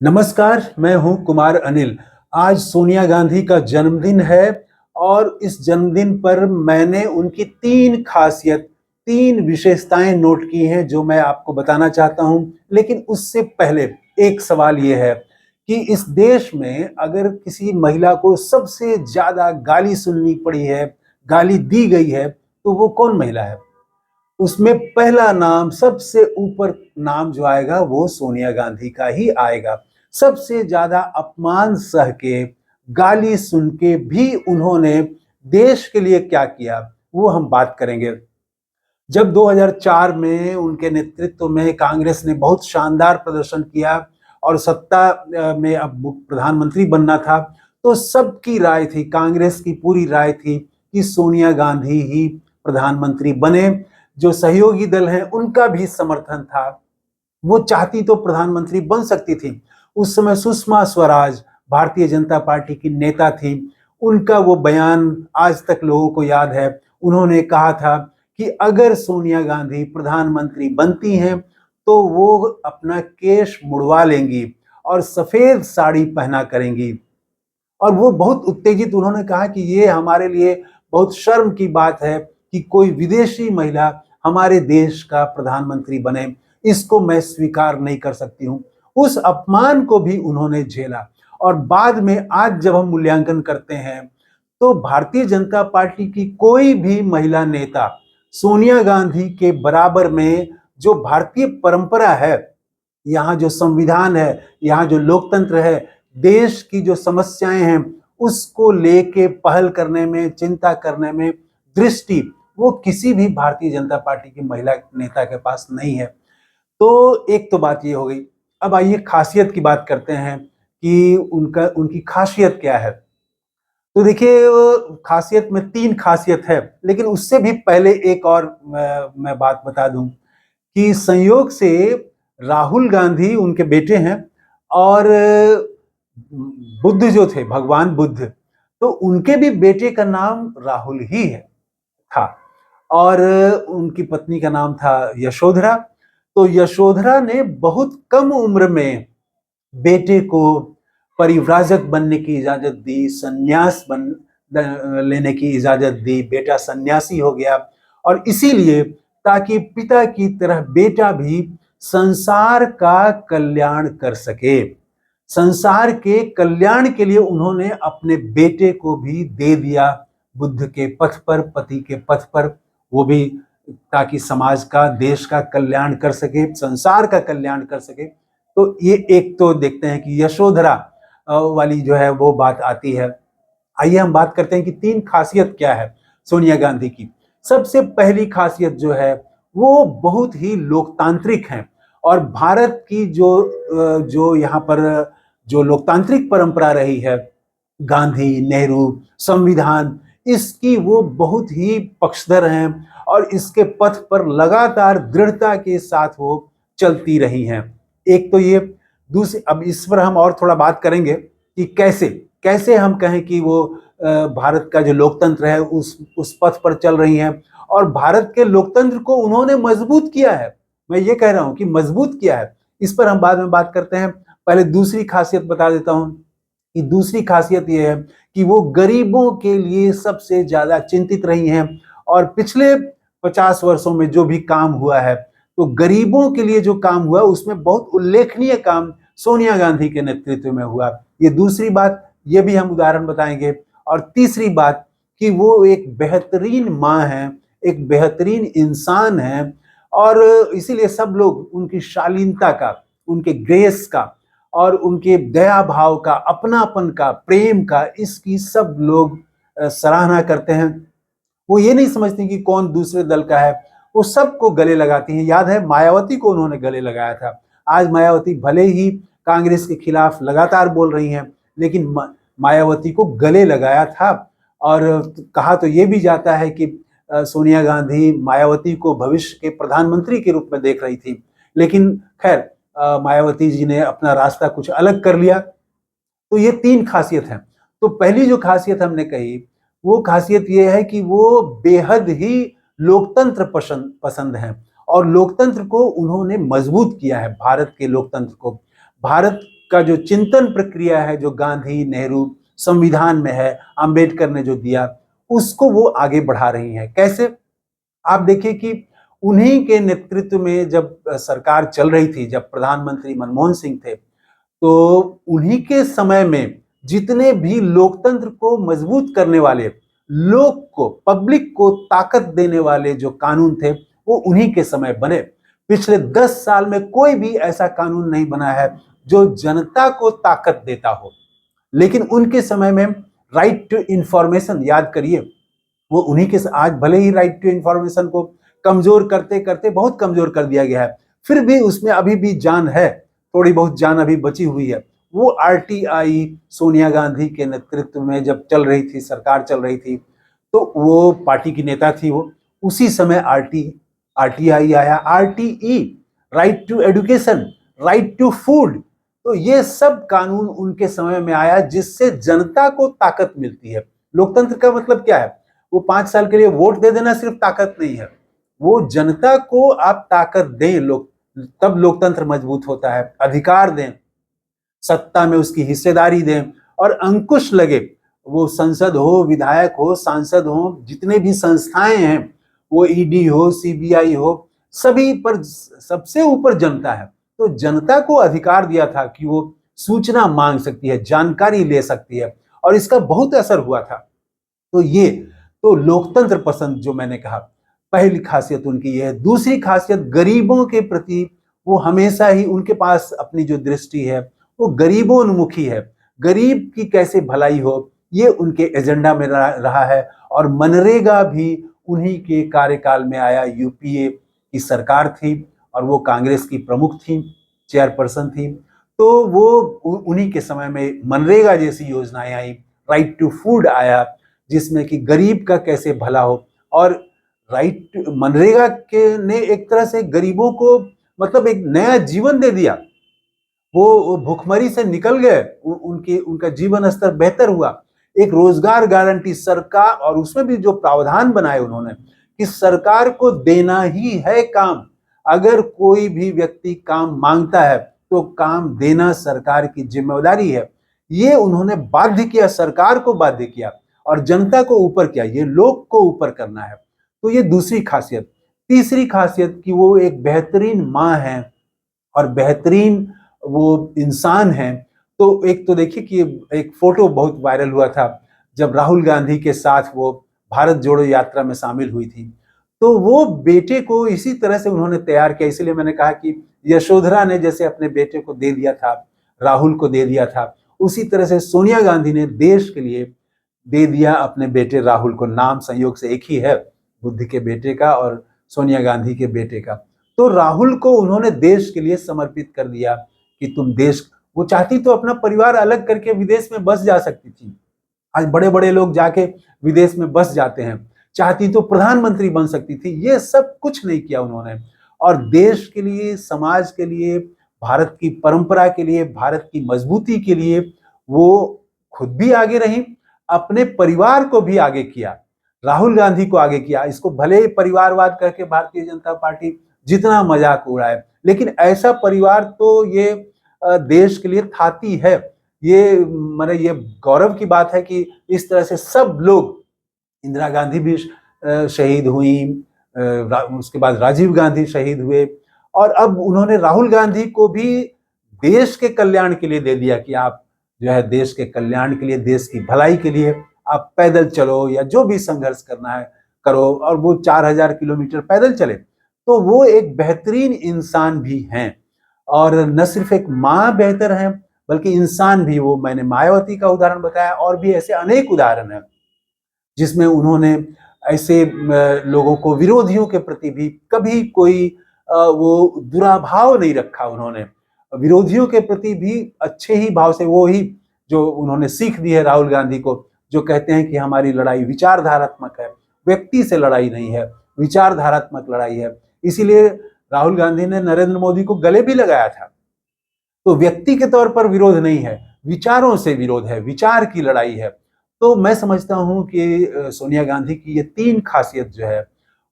नमस्कार, मैं हूं कुमार अनिल। आज सोनिया गांधी का जन्मदिन है और इस जन्मदिन पर मैंने उनकी तीन विशेषताएं नोट की हैं जो मैं आपको बताना चाहता हूं। लेकिन उससे पहले एक सवाल यह है कि इस देश में अगर किसी महिला को सबसे ज्यादा गाली सुननी पड़ी है, गाली दी गई है, तो वो कौन महिला है? उसमें पहला नाम, सबसे ऊपर नाम जो आएगा वो सोनिया गांधी का ही आएगा। सबसे ज्यादा अपमान सह के, गाली सुन के भी उन्होंने देश के लिए क्या किया वो हम बात करेंगे। जब 2004 में उनके नेतृत्व में कांग्रेस ने बहुत शानदार प्रदर्शन किया और सत्ता में अब प्रधानमंत्री बनना था, तो सबकी राय थी, कांग्रेस की पूरी राय थी कि सोनिया गांधी ही प्रधानमंत्री बने। जो सहयोगी दल हैं उनका भी समर्थन था, वो चाहती तो प्रधानमंत्री बन सकती थी। उस समय सुषमा स्वराज भारतीय जनता पार्टी की नेता थी। उनका वो बयान आज तक लोगों को याद है। उन्होंने कहा था कि अगर सोनिया गांधी प्रधानमंत्री बनती हैं तो वो अपना केश मुड़वा लेंगी और सफेद साड़ी पहना करेंगी। और वो बहुत उत्तेजित उन्होंने कहा कि ये हमारे लिए बहुत शर्म की बात है कि कोई विदेशी महिला हमारे देश का प्रधानमंत्री बने, इसको मैं स्वीकार नहीं कर सकती हूँ। उस अपमान को भी उन्होंने झेला और बाद में आज जब हम मूल्यांकन करते हैं तो भारतीय जनता पार्टी की कोई भी महिला नेता सोनिया गांधी के बराबर में, जो भारतीय परंपरा है, यहाँ जो संविधान है, यहाँ जो लोकतंत्र है, देश की जो समस्याएं हैं उसको लेके पहल करने में, चिंता करने में दृष्टि वो किसी भी भारतीय जनता पार्टी की महिला नेता के पास नहीं है। तो एक तो बात ये हो गई। अब आइए खासियत की बात करते हैं कि उनकी खासियत क्या है। तो देखिए, खासियत में तीन खासियत है, लेकिन उससे भी पहले एक और मैं बात बता दूं कि संयोग से राहुल गांधी उनके बेटे हैं और बुद्ध जो थे, भगवान बुद्ध, तो उनके भी बेटे का नाम राहुल ही है था और उनकी पत्नी का नाम था यशोधरा। तो यशोधरा ने बहुत कम उम्र में बेटे को परिव्राजक बनने की इजाजत दी, लेने की इजाजत दी। बेटा सन्यासी हो गया और इसीलिए ताकि पिता की तरह बेटा भी संसार का कल्याण कर सके, संसार के कल्याण के लिए उन्होंने अपने बेटे को भी दे दिया बुद्ध के पथ पर, पति के पथ पर, वो भी ताकि समाज का, देश का कल्याण कर सके, संसार का कल्याण कर सके। तो ये एक तो देखते हैं कि यशोधरा वाली जो है वो बात आती है। आइए हम बात करते हैं कि तीन खासियत क्या है सोनिया गांधी की। सबसे पहली खासियत जो है वो बहुत ही लोकतांत्रिक है और भारत की जो यहाँ पर जो लोकतांत्रिक परंपरा रही है, गांधी, नेहरू, संविधान, इसकी वो बहुत ही पक्षधर हैं और इसके पथ पर लगातार दृढ़ता के साथ वो चलती रही हैं। एक तो ये। दूसरी, अब इस पर हम और थोड़ा बात करेंगे कि कैसे कैसे हम कहें कि वो भारत का जो लोकतंत्र है उस पथ पर चल रही हैं और भारत के लोकतंत्र को उन्होंने मजबूत किया है। मैं ये कह रहा हूं कि मजबूत किया है। इस पर हम बाद में बात करते हैं। पहले दूसरी खासियत बता देता हूं कि दूसरी खासियत यह है कि वो गरीबों के लिए सबसे ज्यादा चिंतित रही हैं और पिछले 50 वर्षों में जो भी काम हुआ है, तो गरीबों के लिए जो काम हुआ उसमें बहुत उल्लेखनीय काम सोनिया गांधी के नेतृत्व में हुआ। ये दूसरी बात, ये भी हम उदाहरण बताएंगे। और तीसरी बात कि वो एक बेहतरीन माँ है, एक बेहतरीन इंसान है और इसीलिए सब लोग उनकी शालीनता का, उनके ग्रेस का और उनके दया भाव का, अपनापन का, प्रेम का, इसकी सब लोग सराहना करते हैं। वो ये नहीं समझती कि कौन दूसरे दल का है, वो सबको गले लगाती हैं। याद है मायावती को उन्होंने गले लगाया था। आज मायावती भले ही कांग्रेस के खिलाफ लगातार बोल रही हैं, लेकिन मायावती को गले लगाया था। और कहा तो ये भी जाता है कि सोनिया गांधी मायावती को भविष्य के प्रधानमंत्री के रूप में देख रही थी, लेकिन खैर मायावती जी ने अपना रास्ता कुछ अलग कर लिया। तो ये तीन खासियत है। तो पहली जो खासियत हमने कही वो खासियत ये है कि वो बेहद ही लोकतंत्र पसंद है और लोकतंत्र को उन्होंने मजबूत किया है, भारत के लोकतंत्र को। भारत का जो चिंतन प्रक्रिया है, जो गांधी नेहरू संविधान में है, अंबेडकर ने जो दिया, उसको वो आगे बढ़ा रही हैं। कैसे? आप देखिए कि उन्हीं के नेतृत्व में जब सरकार चल रही थी, जब प्रधानमंत्री मनमोहन सिंह थे, तो उन्हीं के समय में जितने भी लोकतंत्र को मजबूत करने वाले, लोग को, पब्लिक को ताकत देने वाले जो कानून थे, वो उन्हीं के समय बने। पिछले 10 साल में कोई भी ऐसा कानून नहीं बना है जो जनता को ताकत देता हो। लेकिन उनके समय में राइट टू इंफॉर्मेशन, याद करिए, वो उन्हीं के, आज भले ही राइट टू इंफॉर्मेशन को कमजोर करते करते बहुत कमजोर कर दिया गया है, फिर भी उसमें अभी भी जान है, थोड़ी बहुत जान अभी बची हुई है। वो आरटीआई सोनिया गांधी के नेतृत्व में जब चल रही थी, सरकार चल रही थी, तो वो पार्टी की नेता थी वो। उसी समय आरटीआई आया, RTE, right to education, right to food. तो ये सब कानून उनके समय में आया जिससे जनता को ताकत मिलती है। लोकतंत्र का मतलब क्या है? वो 5 साल के लिए वोट दे देना सिर्फ ताकत नहीं है, वो जनता को आप ताकत दें, लोग, तब लोकतंत्र मजबूत होता है। अधिकार दें, सत्ता में उसकी हिस्सेदारी दें और अंकुश लगे। वो संसद हो, विधायक हो, सांसद हो, जितने भी संस्थाएं हैं, वो ईडी हो, सीबीआई हो, सभी पर सबसे ऊपर जनता है। तो जनता को अधिकार दिया था कि वो सूचना मांग सकती है, जानकारी ले सकती है, और इसका बहुत असर हुआ था। तो ये तो लोकतंत्र पसंद, जो मैंने कहा, पहली खासियत उनकी ये है। दूसरी खासियत, गरीबों के प्रति वो हमेशा ही, उनके पास अपनी जो दृष्टि है वो गरीबोन्मुखी है। गरीब की कैसे भलाई हो, ये उनके एजेंडा में रहा है। और मनरेगा भी उन्हीं के कार्यकाल में आया। यूपीए की सरकार थी और वो कांग्रेस की प्रमुख थी, चेयरपर्सन थी, तो वो उन्हीं के समय में मनरेगा जैसी योजनाएं आई, राइट टू फूड आया, जिसमें कि गरीब का कैसे भला हो। और मनरेगा के ने एक तरह से गरीबों को मतलब एक नया जीवन दे दिया। वो भुखमरी से निकल गए, उनका जीवन स्तर बेहतर हुआ। एक रोजगार गारंटी सरकार, और उसमें भी जो प्रावधान बनाए उन्होंने कि सरकार को देना ही है काम। अगर कोई भी व्यक्ति काम मांगता है तो काम देना सरकार की जिम्मेदारी है। ये उन्होंने बाध्य किया, सरकार को बाध्य किया, और जनता को ऊपर किया, ये लोग को ऊपर करना है। तो ये दूसरी खासियत। तीसरी खासियत कि वो एक बेहतरीन माँ है और बेहतरीन वो इंसान है। तो एक तो देखिए कि एक फोटो बहुत वायरल हुआ था जब राहुल गांधी के साथ वो भारत जोड़ो यात्रा में शामिल हुई थी। तो वो बेटे को इसी तरह से उन्होंने तैयार किया। इसलिए मैंने कहा कि यशोधरा ने जैसे अपने बेटे को दे दिया था, राहुल को दे दिया था, उसी तरह से सोनिया गांधी ने देश के लिए दे दिया अपने बेटे राहुल को। नाम संयोग से एक ही है, बुद्ध के बेटे का और सोनिया गांधी के बेटे का। तो राहुल को उन्होंने देश के लिए समर्पित कर दिया कि तुम देश, वो चाहती तो अपना परिवार अलग करके विदेश में बस जा सकती थी। आज बड़े बड़े लोग जाके विदेश में बस जाते हैं। चाहती तो प्रधानमंत्री बन सकती थी। ये सब कुछ नहीं किया उन्होंने, और देश के लिए, समाज के लिए, भारत की परंपरा के लिए, भारत की मजबूती के लिए वो खुद भी आगे रही, अपने परिवार को भी आगे किया, राहुल गांधी को आगे किया। इसको भले ही परिवारवाद करके भारतीय जनता पार्टी जितना मजाक उड़ाए, लेकिन ऐसा परिवार तो ये देश के लिए थाती है। ये माने ये गौरव की बात है कि इस तरह से सब लोग, इंदिरा गांधी भी शहीद हुई, उसके बाद राजीव गांधी शहीद हुए, और अब उन्होंने राहुल गांधी को भी देश के कल्याण के लिए दे दिया कि आप जो है देश के कल्याण के लिए, देश की भलाई के लिए आप पैदल चलो या जो भी संघर्ष करना है करो। और वो 4000 किलोमीटर पैदल चले। तो वो एक बेहतरीन इंसान भी हैं, और न सिर्फ एक माँ बेहतर है बल्कि इंसान भी। वो मैंने मायावती का उदाहरण बताया, और भी ऐसे अनेक उदाहरण हैं जिसमें उन्होंने ऐसे लोगों को, विरोधियों के प्रति भी कभी कोई वो दुराभाव नहीं रखा। उन्होंने विरोधियों के प्रति भी अच्छे ही भाव से, वो ही जो उन्होंने सीख दी है राहुल गांधी को, जो कहते हैं कि हमारी लड़ाई विचारधारात्मक है, व्यक्ति से लड़ाई नहीं है, विचारधारात्मक लड़ाई है। इसीलिए राहुल गांधी ने नरेंद्र मोदी को गले भी लगाया था। तो व्यक्ति के तौर पर विरोध नहीं है, विचारों से विरोध है, विचार की लड़ाई है। तो मैं समझता हूं कि सोनिया गांधी की ये 3 खासियत जो है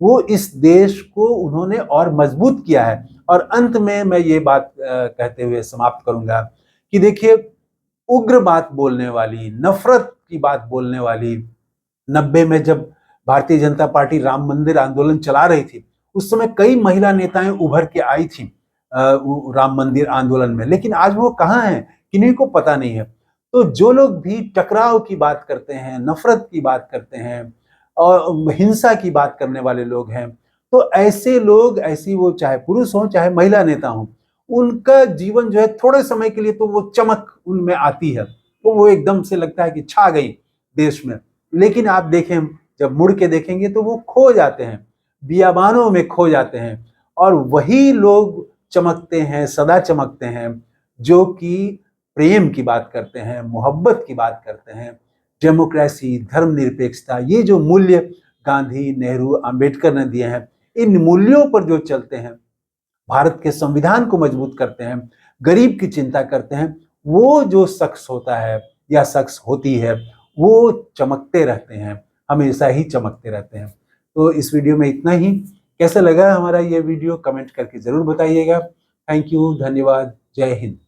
वो इस देश को उन्होंने और मजबूत किया है। और अंत में मैं ये बात कहते हुए समाप्त करूंगा कि देखिए, उग्र बात बोलने वाली, नफरत की बात बोलने वाली, 90 में जब भारतीय जनता पार्टी राम मंदिर आंदोलन चला रही थी, उस समय कई महिला नेताएं उभर के आई थी राम मंदिर आंदोलन में, लेकिन आज वो कहाँ हैं, किन्हीं को पता नहीं है। तो जो लोग भी टकराव की बात करते हैं, नफरत की बात करते हैं और हिंसा की बात करने वाले लोग हैं, तो ऐसे लोग, ऐसी वो चाहे पुरुष हो चाहे महिला नेता हो, उनका जीवन जो है थोड़े समय के लिए तो वो चमक उनमें आती है, तो वो एकदम से लगता है कि छा गई देश में। लेकिन आप देखें, जब मुड़ के देखेंगे तो वो खो जाते हैं, बियाबानों में खो जाते हैं, और वही लोग चमकते हैं, सदा चमकते हैं, जो कि प्रेम की बात करते हैं, मोहब्बत की बात करते हैं, डेमोक्रेसी, धर्मनिरपेक्षता, ये जो मूल्य गांधी, नेहरू, अंबेडकर ने दिए हैं, इन मूल्यों पर जो चलते हैं, भारत के संविधान को मजबूत करते हैं, गरीब की चिंता करते हैं, वो जो शख्स होता है या शख्स होती है, वो चमकते रहते हैं, हमेशा ही चमकते रहते हैं। तो इस वीडियो में इतना ही। कैसा लगा हमारा ये वीडियो कमेंट करके जरूर बताइएगा। थैंक यू, धन्यवाद, जय हिंद।